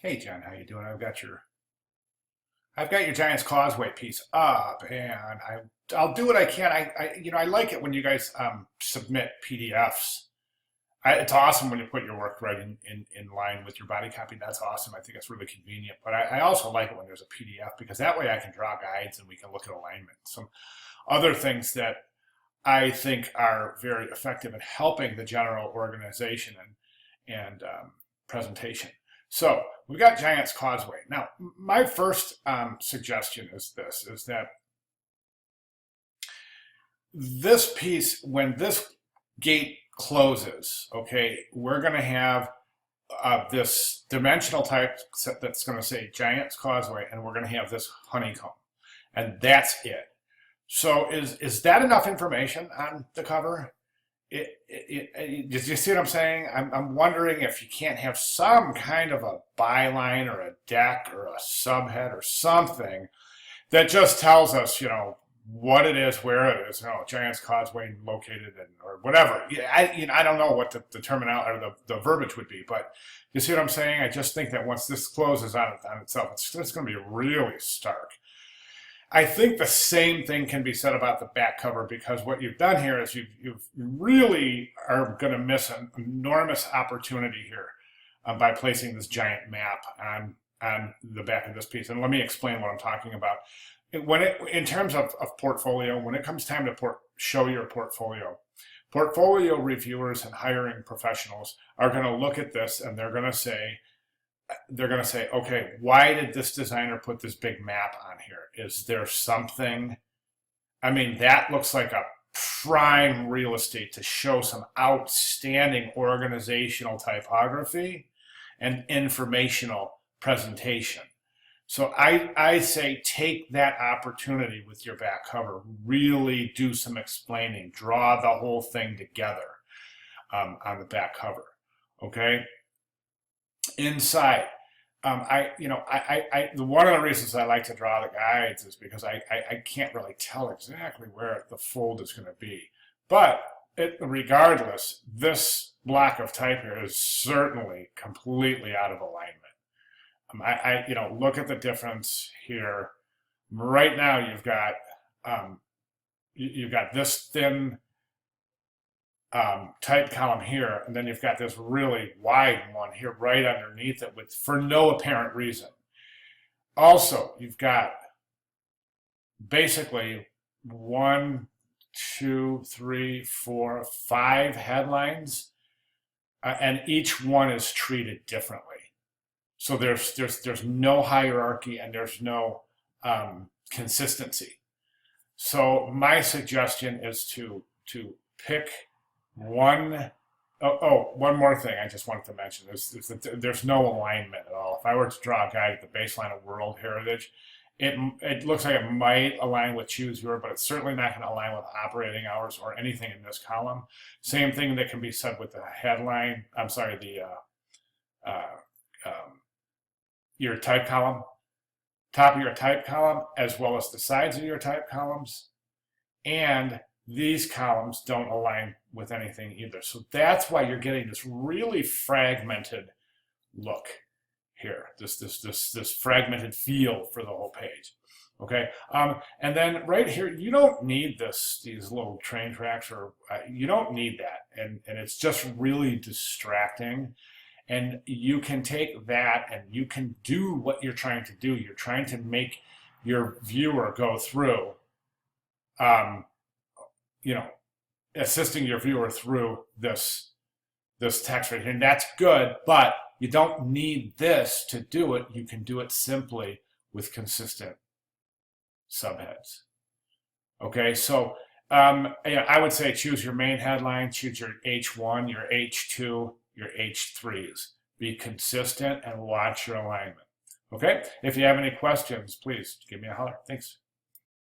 Hey Jen, how you doing? I've got your Giants Causeway piece up, and I'll do what I can. I like it when you guys submit PDFs. It's awesome when you put your work right in line with your body copy. That's awesome. I think it's really convenient. But I also like it when there's a PDF because that way I can draw guides and we can look at alignment. Some other things that I think are very effective in helping the general organization and presentation. So we've got Giants Causeway. Now, my first suggestion is this, is that this piece, when this gate closes, okay, we're going to have this dimensional type that's going to say Giants Causeway, and we're going to have this honeycomb, and that's it. So is that enough information on the cover? Did you see what I'm saying? I'm wondering if you can't have some kind of a byline or a deck or a subhead or something that just tells us, what it is, where it is, Giants Causeway located in, or whatever. Yeah, I don't know what the terminology or the verbiage would be, but you see what I'm saying? I just think that once this closes on itself, it's going to be really stark. I think the same thing can be said about the back cover, because what you've done here is you've really are going to miss an enormous opportunity here by placing this giant map on the back of this piece. And let me explain what I'm talking about. In terms of portfolio, when it comes time to show your portfolio reviewers and hiring professionals are going to look at this and they're going to say, okay, why did this designer put this big map on here? Is there something? I mean, that looks like a prime real estate to show some outstanding organizational typography and informational presentation. So I say take that opportunity with your back cover, really do some explaining, draw the whole thing together on the back cover, okay? Inside, one of the reasons I like to draw the guides is because I can't really tell exactly where the fold is going to be. But regardless, this block of type here is certainly completely out of alignment. Look at the difference here. Right now, you've got this thin type column here, and then you've got this really wide one here right underneath it for no apparent reason. Also, you've got basically 1, 2, 3, 4, 5 headlines, and each one is treated differently. So there's no hierarchy and there's no consistency. So my suggestion is to pick one. One more thing I just wanted to mention is that there's no alignment at all. If I were to draw a guide at the baseline of World Heritage, it looks like it might align with Choose Your, but it's certainly not going to align with operating hours or anything in this column. Same thing that can be said with the headline. I'm sorry, your type column, top of your type column, as well as the sides of your type columns, and these columns don't align with anything either. So that's why you're getting this really fragmented look here, this fragmented feel for the whole page. Okay, and then right here, you don't need these little train tracks, or you don't need that, and it's just really distracting. And you can take that and you can do what you're trying to do. You're trying to make your viewer go through, assisting your viewer through this text right here. And that's good, but you don't need this to do it. You can do it simply with consistent subheads. Okay, so I would say choose your main headline, choose your H1, your H2, your H3s. Be consistent and watch your alignment. Okay, if you have any questions, please give me a holler. Thanks.